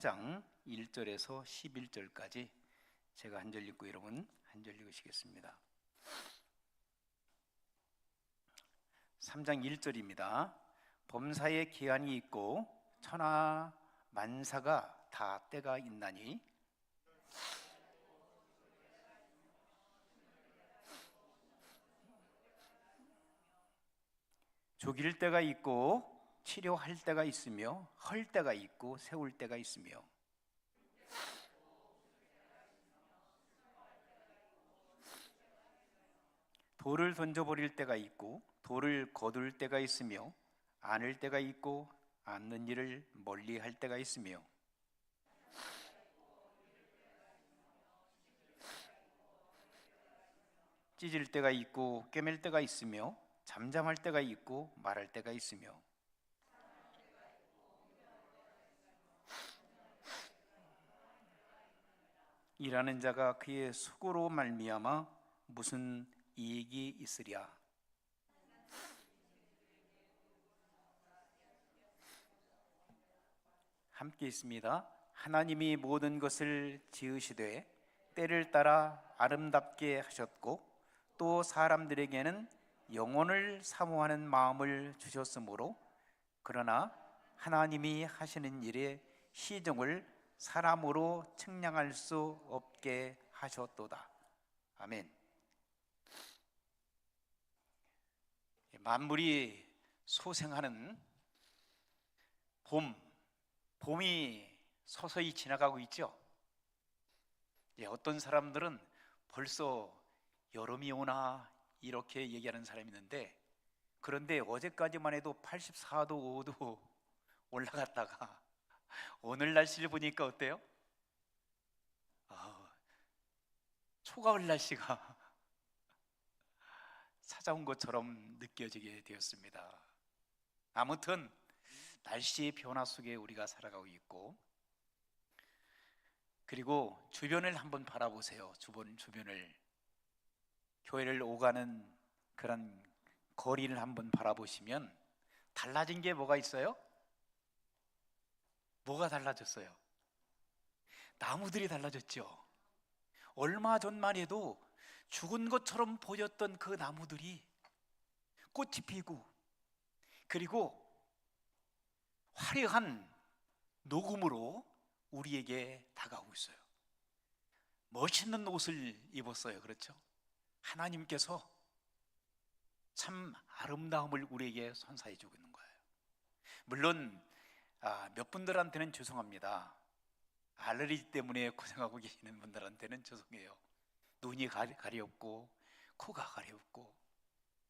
장 1절에서 11절까지 제가 한 절 읽고 여러분 한 절 읽으시겠습니다. 3장 1절입니다. 범사에 기한이 있고 천하 만사가 다 때가 있나니 죽일 때가 있고 치료할 때가 있으며 헐 때가 있고 세울 때가 있으며 돌을 던져버릴 때가 있고 돌을 거둘 때가 있으며 안을 때가 있고 안는 일을 멀리 할 때가 있으며 찢을 때가 있고 꿰맬 때가 있으며 잠잠할 때가 있고 말할 때가 있으며 일하는 자가 그의 수고로 말미암아 무슨 이익이 있으랴. 함께 있습니다. 하나님이 모든 것을 지으시되 때를 따라 아름답게 하셨고 또 사람들에게는 영혼을 사모하는 마음을 주셨으므로 그러나 하나님이 하시는 일의 시종을 사람으로 측량할 수 없게 하셨도다. 아멘. 만물이 소생하는 봄이 서서히 지나가고 있죠. 어떤 사람들은 벌써 여름이 오나 이렇게 얘기하는 사람이 있는데, 그런데 어제까지만 해도 84도 5도 올라갔다가 오늘 날씨를 보니까 어때요? 초가을 날씨가 찾아온 것처럼 느껴지게 되었습니다. 아무튼 날씨의 변화 속에 우리가 살아가고 있고, 그리고 주변을 한번 바라보세요. 주변을, 교회를 오가는 그런 거리를 한번 바라보시면 달라진 게 뭐가 있어요? 뭐가 달라졌어요? 나무들이 달라졌죠. 얼마 전만 해도 죽은 것처럼 보였던 그 나무들이 꽃이 피고, 그리고 화려한 녹음으로 우리에게 다가오고 있어요. 멋있는 옷을 입었어요. 그렇죠? 하나님께서 참 아름다움을 우리에게 선사해 주고 있는 거예요. 물론 몇 분들한테는 죄송합니다. 알레르기 때문에 고생하고 계시는 분들한테는 죄송해요. 눈이 가렵고 코가 가렵고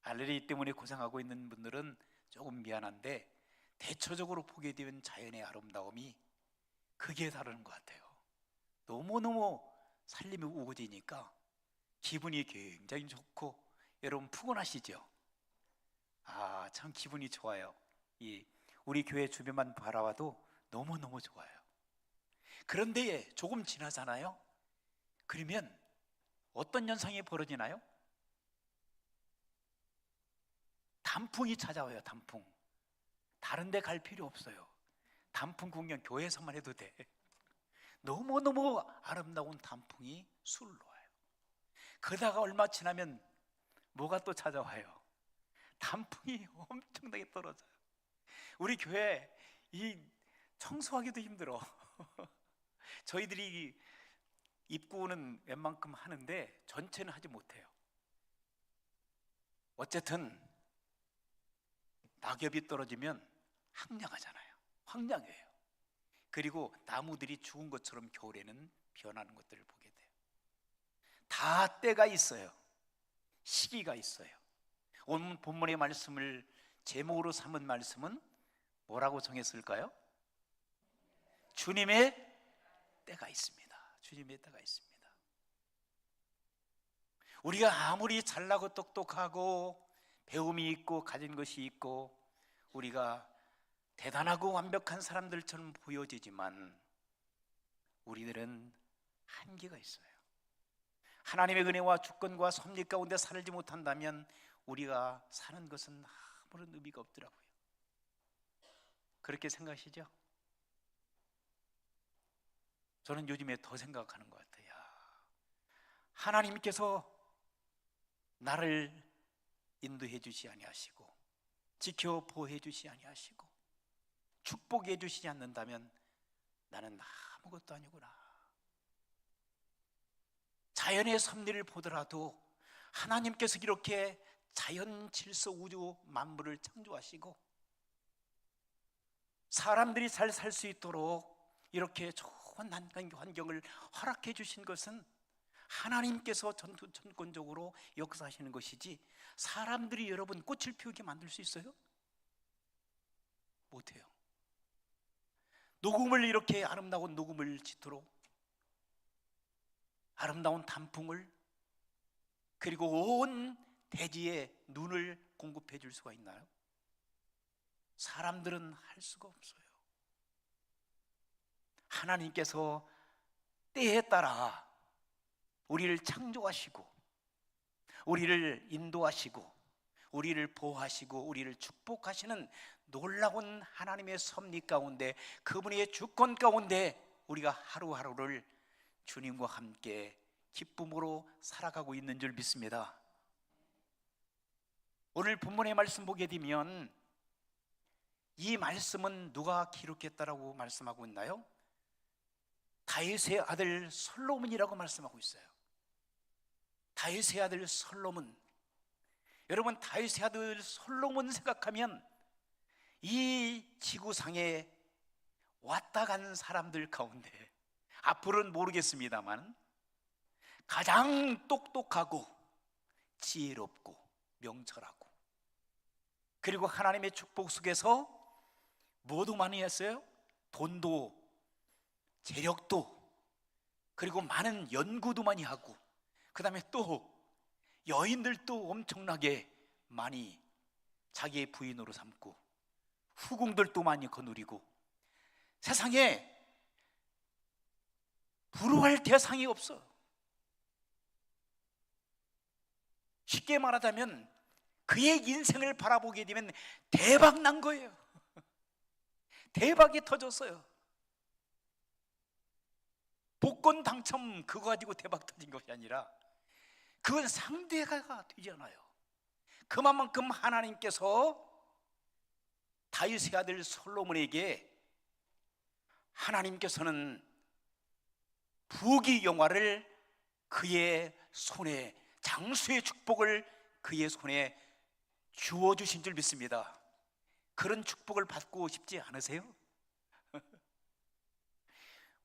알레르기 때문에 고생하고 있는 분들은 조금 미안한데, 대체적으로 보게 되면 자연의 아름다움이 그게 다른 것 같아요. 너무너무 살림이 우거지니까 기분이 굉장히 좋고, 여러분 피곤하시죠? 참 기분이 좋아요. 우리 교회 주변만 바라봐도 너무너무 좋아요. 그런데 조금 지나잖아요. 그러면 어떤 현상이 벌어지나요? 단풍이 찾아와요. 단풍. 다른 데 갈 필요 없어요. 단풍 구경 교회에서만 해도 돼. 너무너무 아름다운 단풍이 술을 놓아요. 그러다가 얼마 지나면 뭐가 또 찾아와요? 단풍이 엄청나게 떨어져요. 우리 교회 청소하기도 힘들어. 저희들이 입구는 웬만큼 하는데 전체는 하지 못해요. 어쨌든 낙엽이 떨어지면 황량하잖아요. 황량해요. 그리고 나무들이 죽은 것처럼 겨울에는 변하는 것들을 보게 돼요. 다 때가 있어요. 시기가 있어요. 오늘 본문의 말씀을 제목으로 삼은 말씀은 뭐라고 정했을까요? 주님의 때가 있습니다. 주님의 때가 있습니다. 우리가 아무리 잘나고 똑똑하고 배움이 있고 가진 것이 있고 우리가 대단하고 완벽한 사람들처럼 보여지지만 우리들은 한계가 있어요. 하나님의 은혜와 주권과 섭리 가운데 살지 못한다면 우리가 사는 것은 아무런 의미가 없더라고요. 그렇게 생각하시죠? 저는 요즘에 더 생각하는 것 같아요. 하나님께서 나를 인도해 주시 아니하시고 지켜 보호해 주시 아니하시고 축복해 주시지 않는다면 나는 아무것도 아니구나. 자연의 섭리를 보더라도 하나님께서 이렇게 자연 질서 우주 만물을 창조하시고 사람들이 잘 살 수 있도록 이렇게 좋은 환경을 허락해 주신 것은 하나님께서 전권적으로 역사하시는 것이지 사람들이 여러분 꽃을 피우게 만들 수 있어요? 못해요. 녹음을 이렇게 아름다운 녹음을 짓도록 아름다운 단풍을 그리고 온 대지에 눈을 공급해 줄 수가 있나요? 사람들은 할 수가 없어요. 하나님께서 때에 따라 우리를 창조하시고 우리를 인도하시고 우리를 보호하시고 우리를 축복하시는 놀라운 하나님의 섭리 가운데 그분의 주권 가운데 우리가 하루하루를 주님과 함께 기쁨으로 살아가고 있는 줄 믿습니다. 오늘 본문의 말씀 보게 되면 이 말씀은 누가 기록했다라고 말씀하고 있나요? 다윗의 아들 솔로몬이라고 말씀하고 있어요. 다윗의 아들 솔로몬. 여러분, 다윗의 아들 솔로몬 생각하면 이 지구상에 왔다 간 사람들 가운데 앞으로는 모르겠습니다만 가장 똑똑하고 지혜롭고 명철하고 그리고 하나님의 축복 속에서 뭐도 많이 했어요? 돈도 재력도 그리고 많은 연구도 많이 하고 그 다음에 또 여인들도 엄청나게 많이 자기의 부인으로 삼고 후궁들도 많이 거느리고 세상에 부러워할 대상이 없어. 쉽게 말하자면 그의 인생을 바라보게 되면 대박 난 거예요. 대박이 터졌어요. 복권 당첨 그거 가지고 대박 터진 것이 아니라 그건 상대가 되지 않아요. 그만큼 하나님께서 다윗의 아들 솔로몬에게 하나님께서는 부귀 영화를 그의 손에 장수의 축복을 그의 손에 주어주신 줄 믿습니다. 그런 축복을 받고 싶지 않으세요?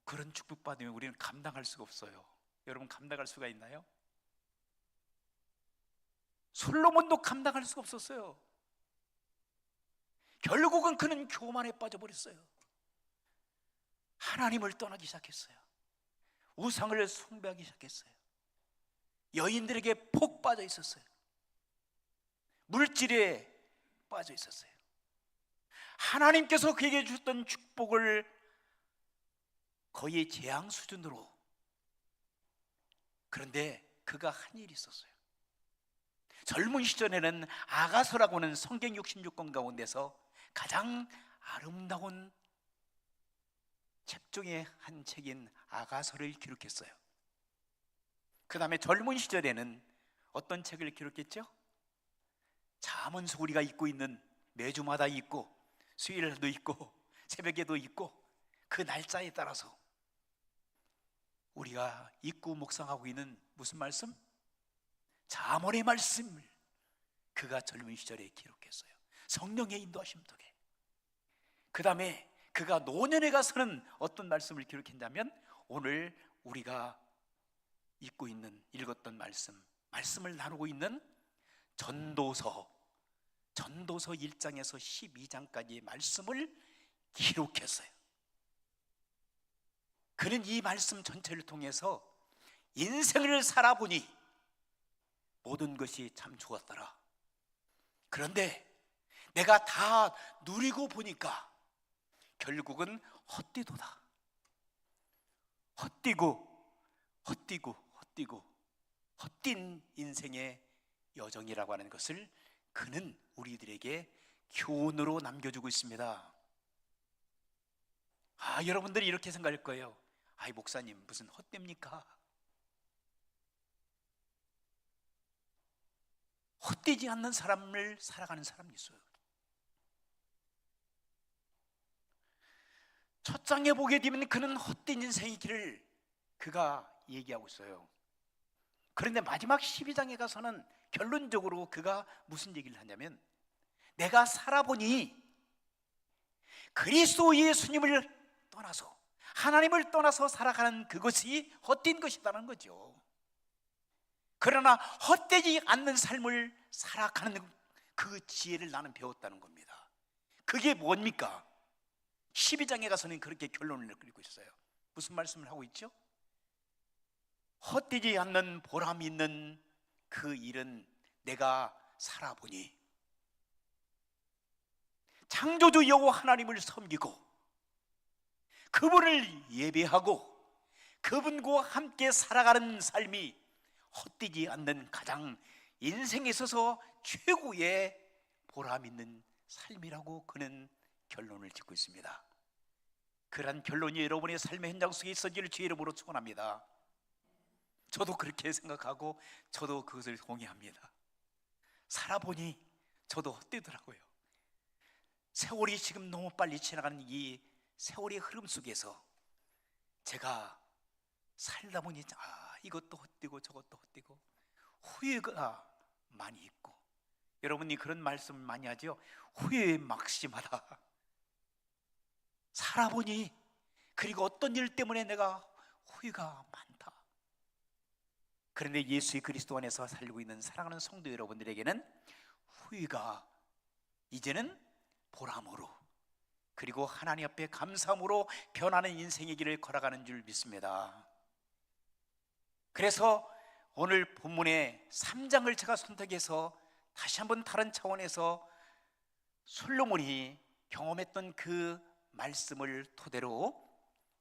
그런 축복 받으면 우리는 감당할 수가 없어요. 여러분 감당할 수가 있나요? 솔로몬도 감당할 수가 없었어요. 결국은 그는 교만에 빠져버렸어요. 하나님을 떠나기 시작했어요. 우상을 숭배하기 시작했어요. 여인들에게 폭 빠져 있었어요. 물질에 빠져 있었어요. 하나님께서 그에게 주셨던 축복을 거의 재앙 수준으로. 그런데 그가 한 일이 있었어요. 젊은 시절에는 아가서라고 하는 성경 66권 가운데서 가장 아름다운 책 중에 한 책인 아가서를 기록했어요. 그 다음에 젊은 시절에는 어떤 책을 기록했죠? 잠언서 우리가 읽고 있는 매주마다 읽고 수요일에도 읽고 새벽에도 읽고 그 날짜에 따라서 우리가 읽고 묵상하고 있는 무슨 말씀? 잠언의 말씀을 그가 젊은 시절에 기록했어요. 성령의 인도하심 덕에. 그 다음에 그가 노년에 가서는 어떤 말씀을 기록했냐면 오늘 우리가 읽고 있는 읽었던 말씀을 나누고 있는 전도서 1장에서 12장까지의 말씀을 기록했어요. 그는 이 말씀 전체를 통해서 인생을 살아보니 모든 것이 참 좋았더라. 그런데 내가 다 누리고 보니까 결국은 헛되도다. 헛뛴 인생의 여정이라고 하는 것을 그는 우리들에게 교훈으로 남겨주고 있습니다. 여러분들이 이렇게 생각할 거예요. 아이 목사님 무슨 헛됩니까? 헛되지 않는 사람을 살아가는 사람이 있어요. 첫 장에 보게 되면 그는 헛된 인생의 길을 그가 얘기하고 있어요. 그런데 마지막 12장에 가서는 결론적으로 그가 무슨 얘기를 하냐면, 내가 살아보니 그리스도 예수님을 떠나서, 하나님을 떠나서 살아가는 그것이 헛된 것이라는 거죠. 그러나 헛되지 않는 삶을 살아가는 그 지혜를 나는 배웠다는 겁니다. 그게 뭡니까? 12장에 가서는 그렇게 결론을 내리고 있어요. 무슨 말씀을 하고 있죠? 헛되지 않는 보람 있는 그 일은 내가 살아보니 창조주 여호와 하나님을 섬기고 그분을 예배하고 그분과 함께 살아가는 삶이 헛되지 않는 가장 인생에 있어서 최고의 보람 있는 삶이라고 그는 결론을 짓고 있습니다. 그러한 결론이 여러분의 삶의 현장 속에 있어질 주의 이름으로 축원합니다. 저도 그렇게 생각하고 저도 그것을 동의합니다. 살아보니 저도 헛되더라고요. 세월이 지금 너무 빨리 지나가는 이 세월의 흐름 속에서 제가 살다 보니 이것도 헛되고 저것도 헛되고 후회가 많이 있고, 여러분이 그런 말씀 많이 하죠. 후회에 막심하다. 살아보니, 그리고 어떤 일 때문에 내가 후회가 많다. 그런데 예수 그리스도 안에서 살고 있는 사랑하는 성도 여러분들에게는 후회가 이제는 보람으로, 그리고 하나님 앞에 감사함으로 변하는 인생의 길을 걸어가는 줄 믿습니다. 그래서 오늘 본문의 3장을 제가 선택해서 다시 한번 다른 차원에서 솔로몬이 경험했던 그 말씀을 토대로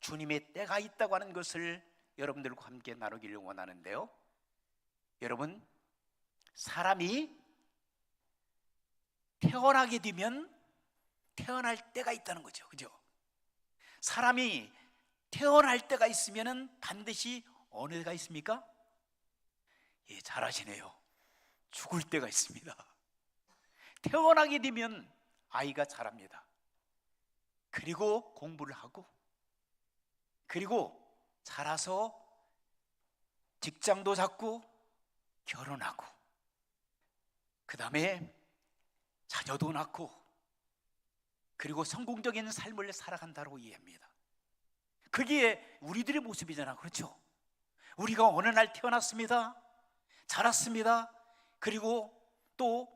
주님의 때가 있다고 하는 것을 여러분들과 함께 나누기를 원하는데요. 여러분, 사람이 태어나게 되면 태어날 때가 있다는 거죠. 그죠? 사람이 태어날 때가 있으면 반드시 어느 때가 있습니까? 예, 잘하시네요. 죽을 때가 있습니다. 태어나게 되면 아이가 자랍니다. 그리고 공부를 하고, 그리고 자라서 직장도 잡고 결혼하고, 그 다음에 자녀도 낳고, 그리고 성공적인 삶을 살아간다고 이해합니다. 그게 우리들의 모습이잖아. 그렇죠? 우리가 어느 날 태어났습니다. 자랐습니다. 그리고 또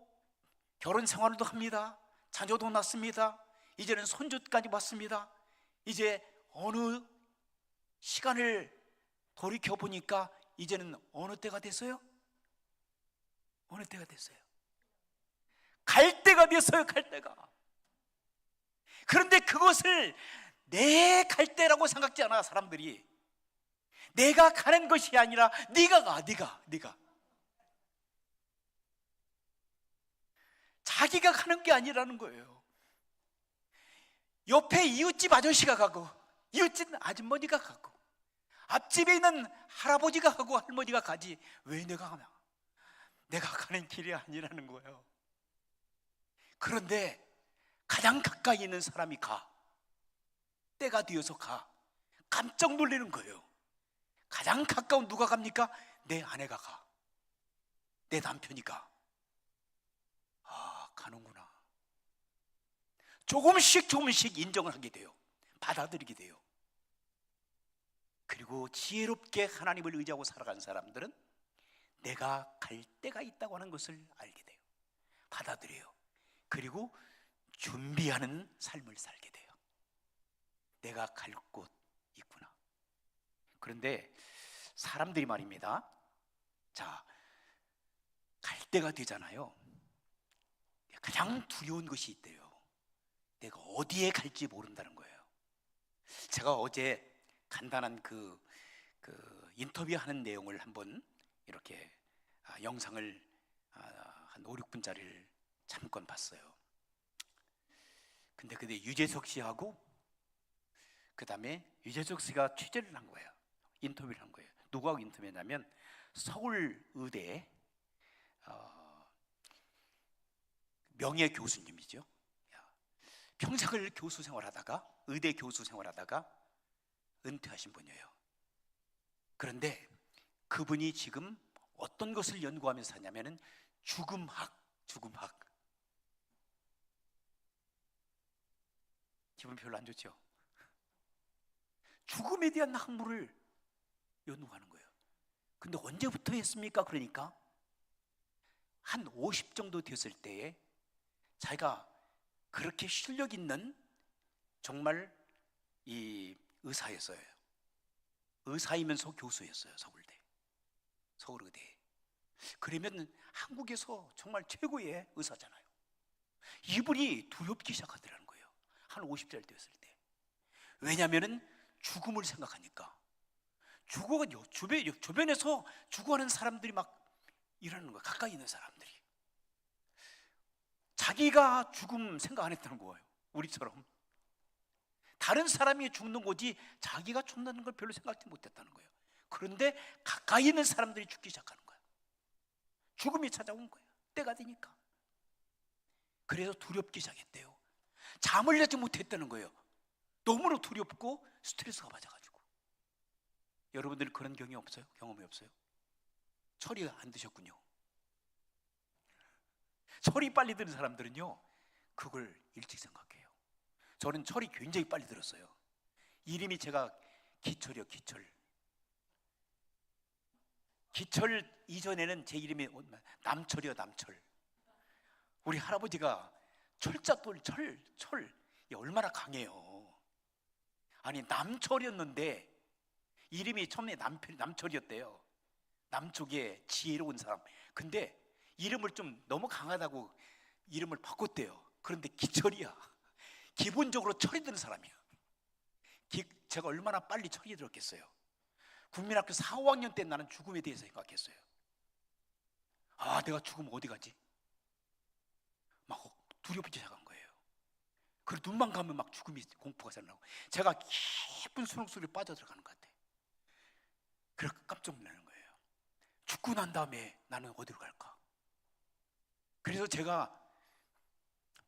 결혼 생활도 합니다. 자녀도 낳습니다. 이제는 손주까지 봤습니다. 이제 어느 시간을 돌이켜 보니까 이제는 어느 때가 됐어요? 어느 때가 됐어요? 갈 때가 됐어요. 갈 때가. 그런데 그것을 내 갈 때라고 생각지 않아. 사람들이 내가 가는 것이 아니라 네가 가. 네가 자기가 가는 게 아니라는 거예요. 옆에 이웃집 아저씨가 가고, 이웃집 아주머니가 가고, 앞집에 있는 할아버지가 가고 할머니가 가지 왜 내가 가냐? 내가 가는 길이 아니라는 거예요. 그런데 가장 가까이 있는 사람이 가. 때가 되어서 가. 깜짝 놀라는 거예요. 가장 가까운 누가 갑니까? 내 아내가 가. 내 남편이 가. 가는구나. 조금씩 인정을 하게 돼요. 받아들이게 돼요. 그리고 지혜롭게 하나님을 의지하고 살아간 사람들은 내가 갈 때가 있다고 하는 것을 알게 돼요. 받아들여요. 그리고 준비하는 삶을 살게 돼요. 내가 갈 곳 있구나. 그런데 사람들이 말입니다. 자, 갈 때가 되잖아요. 가장 두려운 것이 있대요. 내가 어디에 갈지 모른다는 거예요. 제가 어제 간단한 그 인터뷰하는 내용을 한번 이렇게 영상을 한 5, 6분짜리를 잠깐 봤어요. 근데 유재석 씨하고 그 다음에 유재석 씨가 취재를 한 거예요. 인터뷰를 한 거예요. 누구하고 인터뷰했냐면 서울의대 명예 교수님이죠. 평생을 교수 생활하다가, 의대 교수 생활하다가 은퇴하신 분이에요. 그런데 그분이 지금 어떤 것을 연구하면서 하냐면은 죽음학. 기분 별로 안 좋죠? 죽음에 대한 학문을 연구하는 거예요. 근데 언제부터 했습니까? 그러니까 한 50 정도 됐을 때에 자기가 그렇게 실력 있는 정말 이 의사였어요. 의사이면서 교수였어요. 서울의대. 그러면 한국에서 정말 최고의 의사잖아요. 이분이 두렵기 시작하더라는 거예요. 한 50살 되었을 때. 왜냐하면 죽음을 생각하니까. 주변에서 죽어가는 사람들이 막 일하는 거예요. 가까이 있는 사람들이. 자기가 죽음 생각 안 했다는 거예요. 우리처럼. 다른 사람이 죽는 거지 자기가 죽는다는 걸 별로 생각하지 못했다는 거예요. 그런데 가까이 있는 사람들이 죽기 시작하는 거예요. 죽음이 찾아온 거예요. 때가 되니까. 그래서 두렵기 시작했대요. 잠을 자지 못했다는 거예요. 너무나 두렵고 스트레스가 받아가지고. 여러분들 그런 경험이 없어요? 철이 안 드셨군요. 철이 빨리 드는 사람들은요 그걸 일찍 생각해요. 저는 철이 굉장히 빨리 들었어요. 이름이 제가 기철이요. 기철 이전에는 제 이름이 남철이요. 우리 할아버지가 철자돌 철 얼마나 강해요. 아니 남철이었는데 이름이 처음에 남철이었대요. 남쪽에 지혜로운 사람. 근데 이름을 좀 너무 강하다고 이름을 바꿨대요. 그런데 기철이야. 기본적으로 철이 드는 사람이야. 제가 얼마나 빨리 철이 들었겠어요. 국민학교 4, 5학년 때 나는 죽음에 대해서 생각했어요. 아, 내가 죽으면 어디 가지? 막 두렵기 시작한 거예요. 그리고 눈만 감으면 막 죽음이 공포가 생겨나고 제가 깊은 수능 속에 빠져들어가는 것 같아요. 그래서 깜짝 놀라는 거예요. 죽고 난 다음에 나는 어디로 갈까? 그래서 제가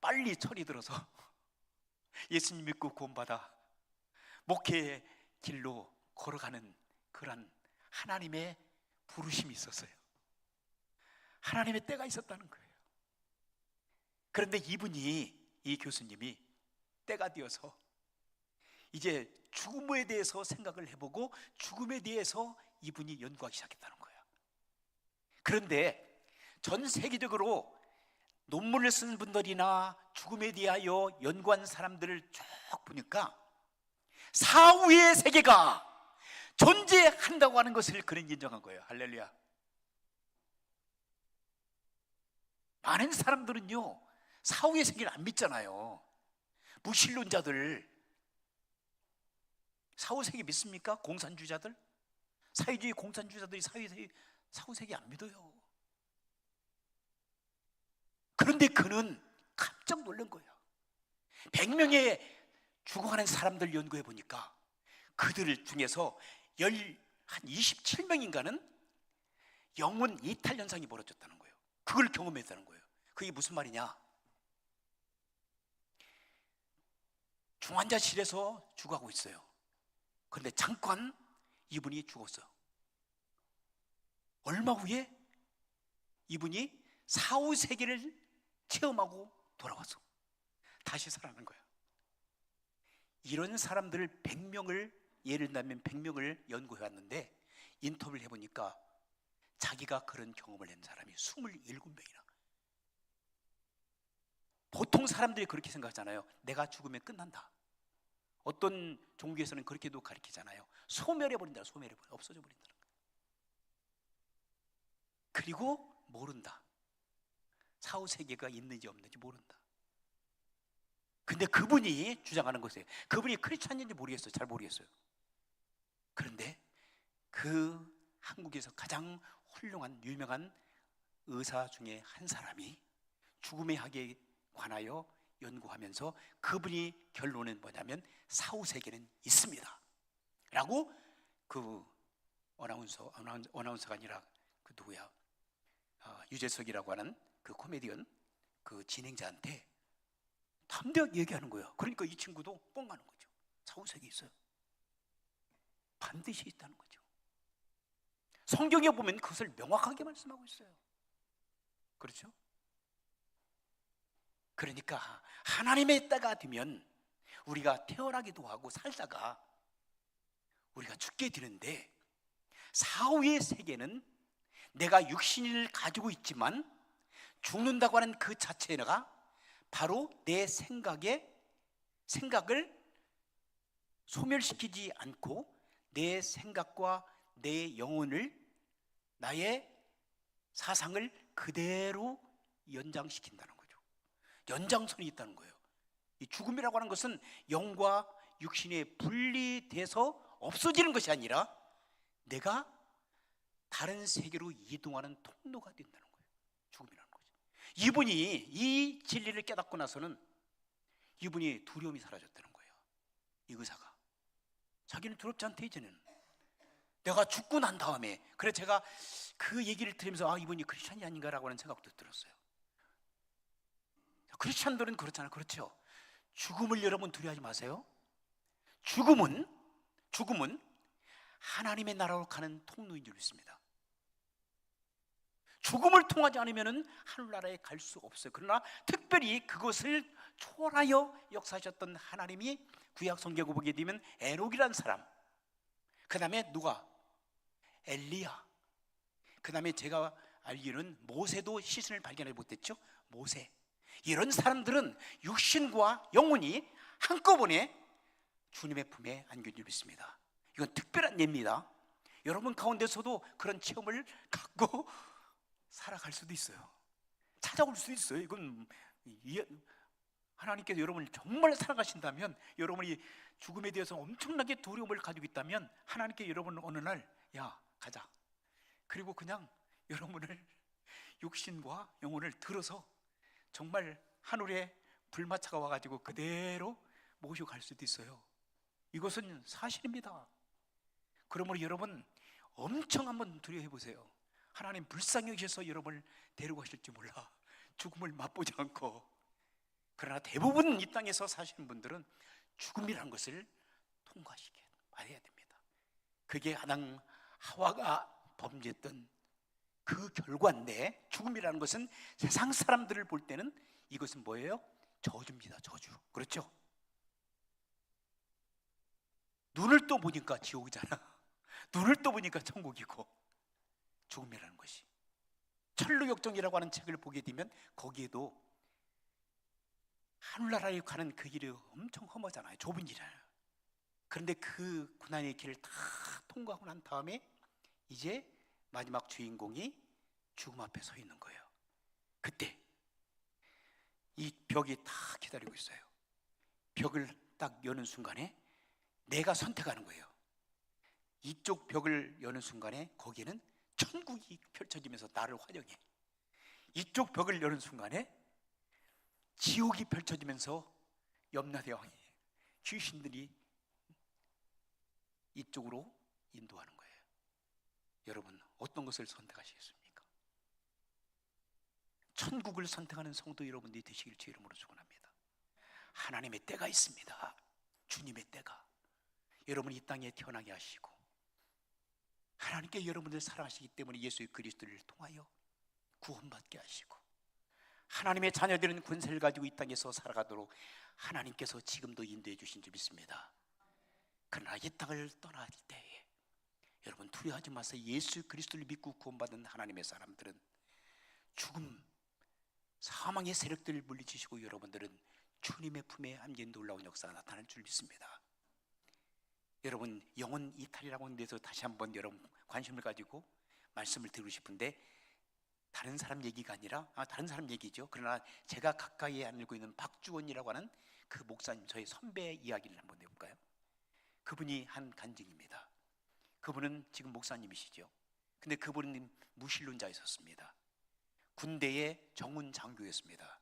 빨리 철이 들어서 예수님 믿고 구원받아 목회의 길로 걸어가는 그런 하나님의 부르심이 있었어요. 하나님의 때가 있었다는 거예요. 그런데 이 교수님이 때가 되어서 이제 죽음에 대해서 생각을 해보고 죽음에 대해서 이분이 연구하기 시작했다는 거예요. 그런데 전 세계적으로 논문을 쓴 분들이나 죽음에 대하여 연구한 사람들을 쭉 보니까 사후의 세계가 존재한다고 하는 것을 그는 인정한 거예요. 할렐루야. 많은 사람들은요 사후의 세계를 안 믿잖아요. 무신론자들 사후 세계 믿습니까? 공산주의자들, 사회주의 공산주의자들이 사후 세계 안 믿어요. 그런데 그는 깜짝 놀란 거예요. 100명의 죽어가는 사람들 연구해 보니까 그들 중에서 한 27명인가는 영혼 이탈 현상이 벌어졌다는 거예요. 그걸 경험했다는 거예요. 그게 무슨 말이냐? 중환자실에서 죽어가고 있어요. 그런데 잠깐 이분이 죽었어요. 얼마 후에 이분이 사후 세계를 체험하고 돌아와서 다시 살아나는 거예요. 이런 사람들을 100명을 예를 들면 100명을 연구해 왔는데 인터뷰를 해보니까 자기가 그런 경험을 한 사람이 27명이나. 보통 사람들이 그렇게 생각하잖아요. 내가 죽으면 끝난다. 어떤 종교에서는 그렇게도 가르치잖아요. 소멸해버린다. 없어져 버린다는 거예요. 그리고 모른다. 사후 세계가 있는지 없는지 모른다. 근데 그분이 주장하는 것이에요. 그분이 크리스찬인지 모르겠어요. 잘 모르겠어요. 그런데 그 한국에서 가장 훌륭한 유명한 의사 중에 한 사람이 죽음의 학에 관하여 연구하면서 그분이 결론은 뭐냐면 사후세계는 있습니다 라고 그 어나운서가 아니라 그 누구야, 유재석이라고 하는 그 코미디언 그 진행자한테 담대하게 얘기하는 거예요. 그러니까 이 친구도 뻥 가는 거죠. 사후세계 있어요. 반드시 있다는 거죠. 성경에 보면 그것을 명확하게 말씀하고 있어요. 그렇죠? 그러니까 하나님의 때가 되면 우리가 태어나기도 하고 살다가 우리가 죽게 되는데, 사후의 세계는 내가 육신을 가지고 있지만 죽는다고 하는 그 자체가 바로 내 생각을 소멸시키지 않고 내 생각과 내 영혼을, 나의 사상을 그대로 연장시킨다는 거죠. 연장선이 있다는 거예요. 이 죽음이라고 하는 것은 영과 육신이 분리돼서 없어지는 것이 아니라 내가 다른 세계로 이동하는 통로가 된다는 거예요. 죽음이라는 거죠. 이분이 이 진리를 깨닫고 나서는 이분이 두려움이 사라졌다는 거예요. 이 의사가 자기는 두렵지 않대. 이제는 내가 죽고 난 다음에, 그래 제가 그 얘기를 들으면서 이분이 크리스찬이 아닌가라고 하는 생각도 들었어요. 크리스찬들은 그렇잖아요. 그렇죠? 죽음을 여러분 두려워하지 마세요. 죽음은 하나님의 나라로 가는 통로인 줄 믿습니다. 죽음을 통하지 않으면 하늘나라에 갈 수 없어요. 그러나 특별히 그것을 초월하여 역사하셨던 하나님이 구약 성경을 보게 되면 에녹이라는 사람, 그 다음에 누가? 엘리야, 그 다음에 제가 알기로는 모세도 시신을 발견하지 못했죠. 모세, 이런 사람들은 육신과 영혼이 한꺼번에 주님의 품에 안긴 줄 믿습니다. 이건 특별한 예입니다. 여러분 가운데서도 그런 체험을 갖고 살아갈 수도 있어요. 찾아올 수도 있어요. 이건 하나님께서 여러분을 정말 사랑하신다면, 여러분이 죽음에 대해서 엄청나게 두려움을 가지고 있다면 하나님께 여러분을 어느 날 야 가자, 그리고 그냥 여러분을 육신과 영혼을 들어서 정말 하늘에 불마차가 와가지고 그대로 모시고 갈 수도 있어요. 이것은 사실입니다. 그러므로 여러분 엄청 한번 두려워해 보세요. 하나님 불쌍히 여기셔서 여러분을 데리고 가실지 몰라. 죽음을 맛보지 않고. 그러나 대부분 이 땅에서 사시는 분들은 죽음이라는 것을 통과시켜 봐야 됩니다. 그게 아담 하와가 범죄했던 그 결과인데, 죽음이라는 것은 세상 사람들을 볼 때는 이것은 뭐예요? 저주입니다. 저주. 그렇죠? 눈을 떠 보니까 지옥이잖아. 눈을 떠 보니까 천국이고. 죽음이라는 것이, 천루역정이라고 하는 책을 보게 되면 거기에도 하늘나라에 가는 그 길이 엄청 험하잖아요. 좁은 길이잖아요. 그런데 그 고난의 길을 다 통과하고 난 다음에 이제 마지막 주인공이 죽음 앞에 서 있는 거예요. 그때 이 벽이 다 기다리고 있어요. 벽을 딱 여는 순간에 내가 선택하는 거예요. 이쪽 벽을 여는 순간에 거기에는 천국이 펼쳐지면서 나를 환영해. 이쪽 벽을 여는 순간에 지옥이 펼쳐지면서 염라대왕이, 귀신들이 이쪽으로 인도하는 거예요. 여러분 어떤 것을 선택하시겠습니까? 천국을 선택하는 성도 여러분들이 되시길 주 이름으로 축원합니다. 하나님의 때가 있습니다. 주님의 때가. 여러분 이 땅에 태어나게 하시고 하나님께 여러분들 사랑하시기 때문에 예수 그리스도를 통하여 구원받게 하시고 하나님의 자녀들은 권세를 가지고 이 땅에서 살아가도록 하나님께서 지금도 인도해 주신 줄 믿습니다. 그러나 이 땅을 떠날 때에 여러분 두려워하지 마세요. 예수 그리스도를 믿고 구원받은 하나님의 사람들은 죽음, 사망의 세력들을 물리치시고 여러분들은 주님의 품에 안긴 놀라운 역사가 나타날 줄 믿습니다. 여러분 영혼 이탈이라고 하는 데서 다시 한번 여러분 관심을 가지고 말씀을 드리고 싶은데, 다른 사람 얘기가 아니라 다른 사람 얘기죠. 그러나 제가 가까이 알고 있는 박주원이라고 하는 그 목사님, 저의 선배 이야기를 한번 해볼까요? 그분이 한 간증입니다. 그분은 지금 목사님이시죠. 근데 그분은 무신론자였었습니다. 군대의 정훈 장교였습니다.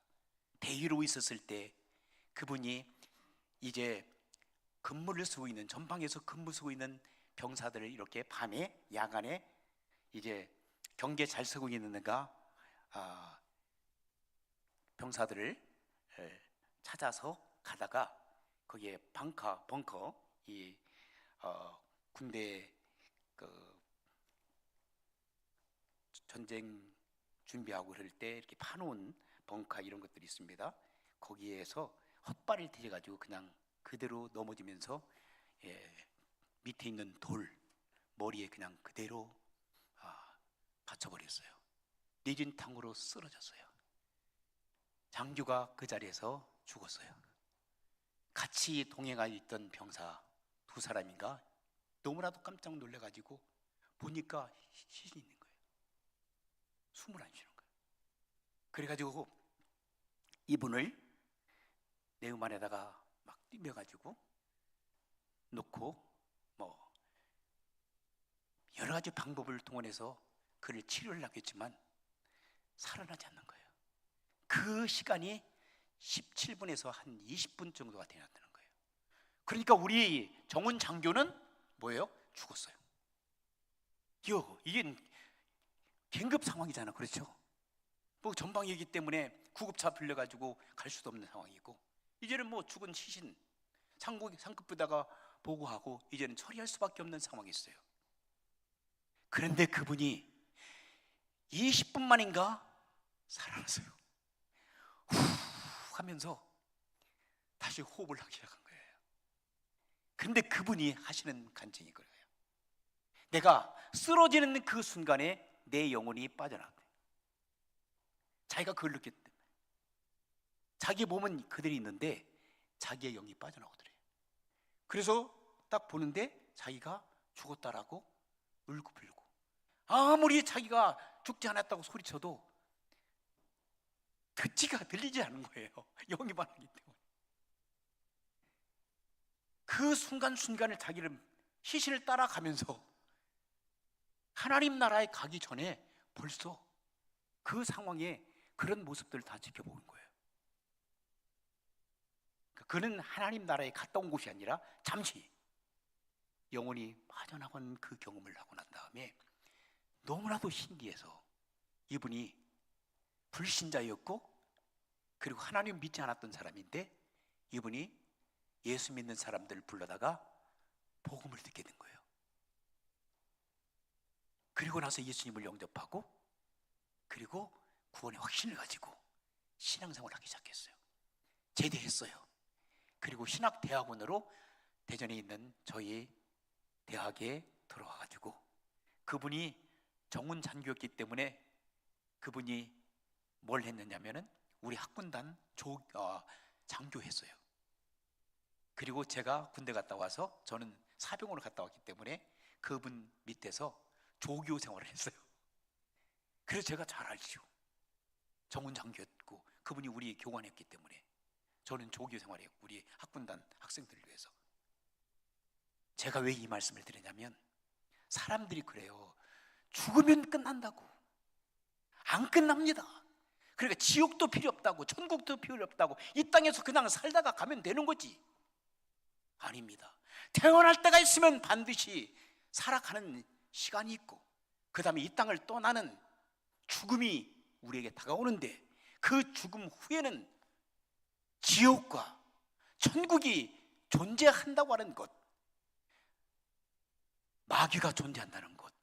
대위로 있었을 때 그분이 이제 근무를 쓰고 있는, 전방에서 근무 쓰고 있는 병사들을 이렇게 밤에 야간에 이제 경계 잘 서고 있는가 병사들을 찾아서 가다가 거기에 벙커 이 군대 그 전쟁 준비하고 그럴 때 이렇게 파놓은 벙커 이런 것들이 있습니다. 거기에서 헛발을 들여가지고 그냥 그대로 넘어지면서 밑에 있는 돌 머리에 그냥 그대로 받쳐버렸어요. 내진탕으로 쓰러졌어요. 장교가 그 자리에서 죽었어요. 같이 동행하여 있던 병사 두 사람인가 너무나도 깜짝 놀래가지고 보니까 시신이 있는 거예요. 숨을 안 쉬는 거예요. 그래가지고 이분을 내음 안에다가 막 뛰며가지고 놓고 뭐 여러 가지 방법을 동원해서 그를 치료를 하겠지만 살아나지 않는 거예요. 그 시간이 17분에서 한 20분 정도가 되었다는 거예요. 그러니까 우리 정훈 장교는 뭐예요? 죽었어요. 이게 긴급 상황이잖아, 그렇죠? 뭐 전방이기 때문에 구급차 빌려가지고 갈 수도 없는 상황이고, 이제는 뭐 죽은 시신 상급부다가 보고하고 이제는 처리할 수밖에 없는 상황이 있어요. 그런데 그분이 20분 만인가 살아났어요. 후 하면서 다시 호흡을 하기 시작한 거예요. 그런데 그분이 하시는 간증이 그래요. 내가 쓰러지는 그 순간에 내 영혼이 빠져나왔대. 자기가 그걸 느꼈대. 자기 몸은 그대로 있는데 자기의 영이 빠져나오더래요. 그래서 딱 보는데 자기가 죽었다라고 울고불고, 아무리 자기가 죽지 않았다고 소리쳐도 듣지가 들리지 않는 거예요. 영이 반하기 때문에. 그 순간순간을 자기를 시신을 따라가면서 하나님 나라에 가기 전에 벌써 그 상황에 그런 모습들을 다 지켜보는 거예요. 그는 하나님 나라에 갔다 온 곳이 아니라 잠시 영혼이 빠져나간 그 경험을 하고 난 다음에 너무나도 신기해서 이분이 불신자였고 그리고 하나님 믿지 않았던 사람인데 이분이 예수 믿는 사람들을 불러다가 복음을 듣게 된 거예요. 그리고 나서 예수님을 영접하고 그리고 구원의 확신을 가지고 신앙생활을 하기 시작했어요. 제대했어요. 그리고 신학대학원으로 대전에 있는 저희 대학에 들어와가지고, 그분이 정훈 장교였기 때문에 그분이 뭘 했느냐면은 우리 학군단 장교했어요. 그리고 제가 군대 갔다 와서 저는 사병으로 갔다 왔기 때문에 그분 밑에서 조교 생활을 했어요. 그래서 제가 잘 알죠. 정훈 장교였고 그분이 우리 교관이었기 때문에 저는 조교 생활이에요. 우리 학군단 학생들을 위해서. 제가 왜 이 말씀을 드리냐면 사람들이 그래요. 죽으면 끝난다고. 안 끝납니다. 그러니까 지옥도 필요 없다고, 천국도 필요 없다고, 이 땅에서 그냥 살다가 가면 되는 거지. 아닙니다. 태어날 때가 있으면 반드시 살아가는 시간이 있고 그 다음에 이 땅을 떠나는 죽음이 우리에게 다가오는데 그 죽음 후에는 지옥과 천국이 존재한다고 하는 것, 마귀가 존재한다는 것,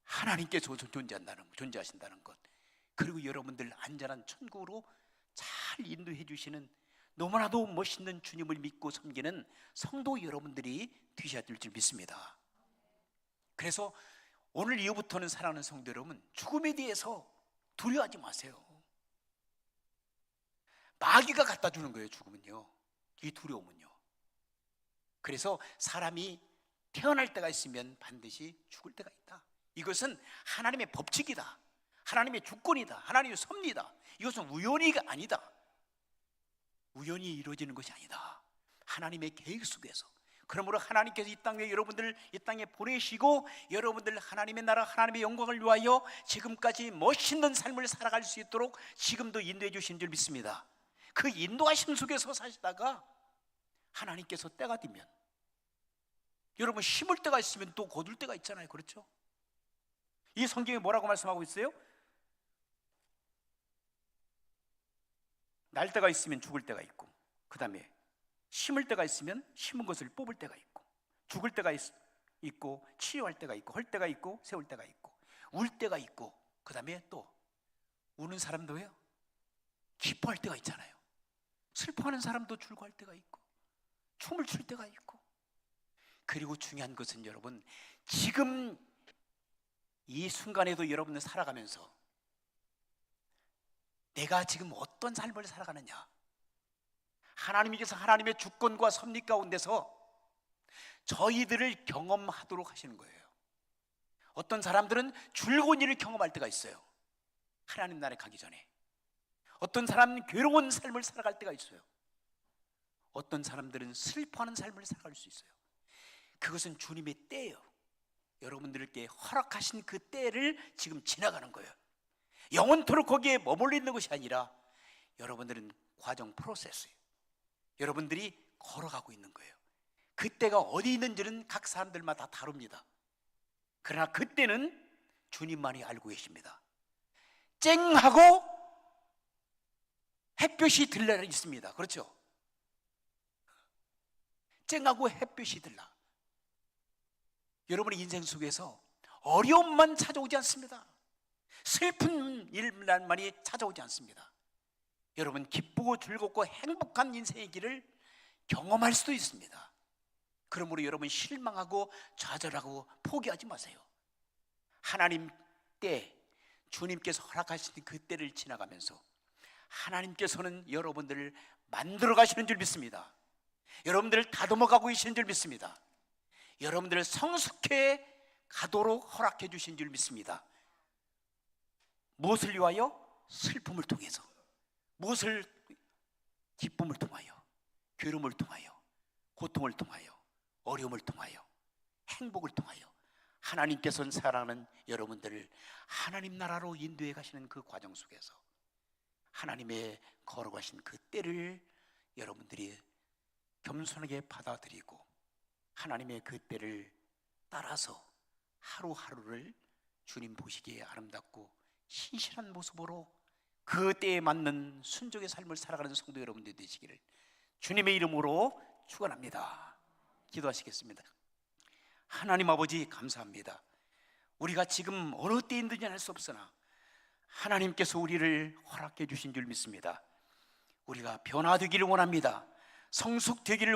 하나님께서 존재하신다는 것, 그리고 여러분들 안전한 천국으로 잘 인도해 주시는 너무나도 멋있는 주님을 믿고 섬기는 성도 여러분들이 되셔야 될 줄 믿습니다. 그래서 오늘 이후부터는 사랑하는 성도 여러분, 죽음에 대해서 두려워하지 마세요. 마귀가 갖다 주는 거예요, 죽음은요. 이 두려움은요. 그래서 사람이 태어날 때가 있으면 반드시 죽을 때가 있다. 이것은 하나님의 법칙이다. 하나님의 주권이다. 하나님의 섭리다. 이것은 우연히가 아니다. 우연히 이루어지는 것이 아니다. 하나님의 계획 속에서. 그러므로 하나님께서 이 땅에 여러분들을 이 땅에 보내시고 여러분들 하나님의 나라 하나님의 영광을 위하여 지금까지 멋있는 삶을 살아갈 수 있도록 지금도 인도해 주신 줄 믿습니다. 그 인도하심 속에서 사시다가 하나님께서 때가 되면, 여러분 심을 때가 있으면 또 거둘 때가 있잖아요. 그렇죠? 이 성경에 뭐라고 말씀하고 있어요? 날 때가 있으면 죽을 때가 있고, 그 다음에 심을 때가 있으면 심은 것을 뽑을 때가 있고, 죽을 때가 있고, 치유할 때가 있고, 헐 때가 있고, 세울 때가 있고, 울 때가 있고, 그 다음에 또 우는 사람도요 기뻐할 때가 있잖아요. 슬퍼하는 사람도 즐거워할 때가 있고, 춤을 출 때가 있고. 그리고 중요한 것은 여러분, 지금 이 순간에도 여러분은 살아가면서 내가 지금 어떤 삶을 살아가느냐, 하나님께서 하나님의 주권과 섭리 가운데서 저희들을 경험하도록 하시는 거예요. 어떤 사람들은 즐거운 일을 경험할 때가 있어요. 하나님 나라에 가기 전에. 어떤 사람은 괴로운 삶을 살아갈 때가 있어요. 어떤 사람들은 슬퍼하는 삶을 살아갈 수 있어요. 그것은 주님의 때예요. 여러분들께 허락하신 그 때를 지금 지나가는 거예요. 영원토록 거기에 머물러 있는 것이 아니라 여러분들은 과정, 프로세스예요. 여러분들이 걸어가고 있는 거예요. 그때가 어디 있는지는 각 사람들마다 다릅니다. 그러나 그때는 주님만이 알고 계십니다. 쨍하고 햇볕이 들려 있습니다. 그렇죠? 쨍하고 햇볕이 들라. 여러분의 인생 속에서 어려움만 찾아오지 않습니다. 슬픈 일만이 찾아오지 않습니다. 여러분 기쁘고 즐겁고 행복한 인생의 길을 경험할 수도 있습니다. 그러므로 여러분 실망하고 좌절하고 포기하지 마세요. 하나님 때, 주님께서 허락하신 그 때를 지나가면서 하나님께서는 여러분들을 만들어 가시는 줄 믿습니다. 여러분들을 다듬어 가고 계시는 줄 믿습니다. 여러분들을 성숙해 가도록 허락해 주신 줄 믿습니다. 무엇을 위하여? 슬픔을 통해서. 무엇을? 기쁨을 통하여, 괴로움을 통하여, 고통을 통하여, 어려움을 통하여, 행복을 통하여 하나님께서는 사랑하는 여러분들을 하나님 나라로 인도해 가시는 그 과정 속에서 하나님의 걸어가신 그 때를 여러분들이 겸손하게 받아들이고 하나님의 그 때를 따라서 하루하루를 주님 보시기에 아름답고 신실한 모습으로 그 때에 맞는 순종의 삶을 살아가는 성도 여러분들이 되시기를 주님의 이름으로 축원합니다. 기도하시겠습니다. 하나님 아버지 감사합니다. 우리가 지금 어느 때에 있는지 알 수 없으나 하나님께서 우리를 허락해 주신 줄 믿습니다. 우리가 변화되기를 원합니다. 성숙되기를